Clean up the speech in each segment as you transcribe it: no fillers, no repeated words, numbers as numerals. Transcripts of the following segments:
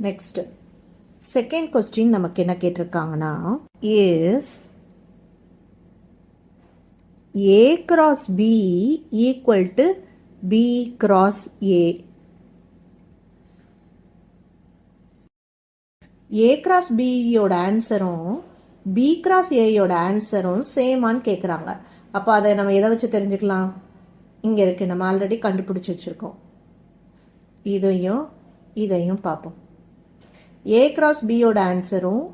Next second question நமக்கு என்ன கேட்டிருக்காங்கன்னா, is A cross B equal to B cross A. A cross B யோட ஆன்சரும் B cross A யோட ஆன்சரும் சேமான்னு கேட்குறாங்க. அப்போ அதை நம்ம எதை வச்சு தெரிஞ்சுக்கலாம்? இங்கே இருக்குது, நம்ம ஆல்ரெடி கண்டுபிடிச்சி வச்சுருக்கோம். இதையும் பார்ப்போம். A cross B யோட ஆன்சரும்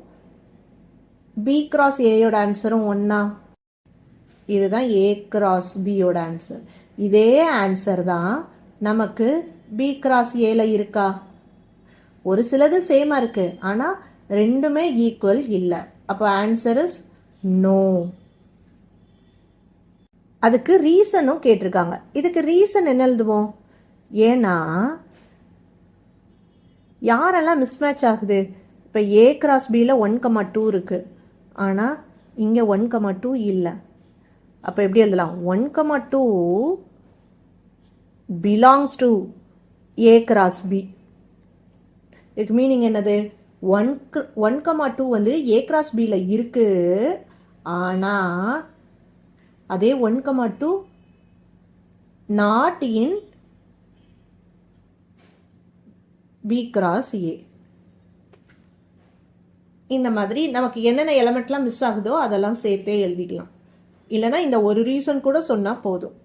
B cross A யோட ஆன்சரும் ஒன்றா? இதுதான் A cross B யோட ஆன்சர். இதே ஆன்சர் தான் நமக்கு B cross Aல இருக்கா? ஒரு சிலது சேமாக இருக்குது, ஆனால் ரெண்டுமே ஈக்குவல் இல்லை. அப்போ ஆன்சர் இஸ் நோ. அதுக்கு ரீசனும் கேட்டிருக்காங்க. இதுக்கு ரீசன் என்ன எழுதுவோம்? ஏன்னா யாரெல்லாம் மிஸ்மேட்ச் ஆகுது? இப்போ A cross Bயில் 1,2 இருக்குது, ஆனால் இங்கே 1,2 இல்லை. அப்போ எப்படி எழுதலாம்? 1,2 belongs to A cross B. இதுக்கு மீனிங் என்னது? 1,2 வந்து A cross Bயில் இருக்குது, ஆனால் அதே 1,2 not in B cross A. இந்த மாதிரி நமக்கு என்னென்ன எலமெண்ட்லாம் மிஸ் ஆகுதோ அதெல்லாம் சேர்த்தே எழுதிக்கலாம். இல்லைனா இந்த ஒரு ரீசன் கூட சொன்னால் போதும்.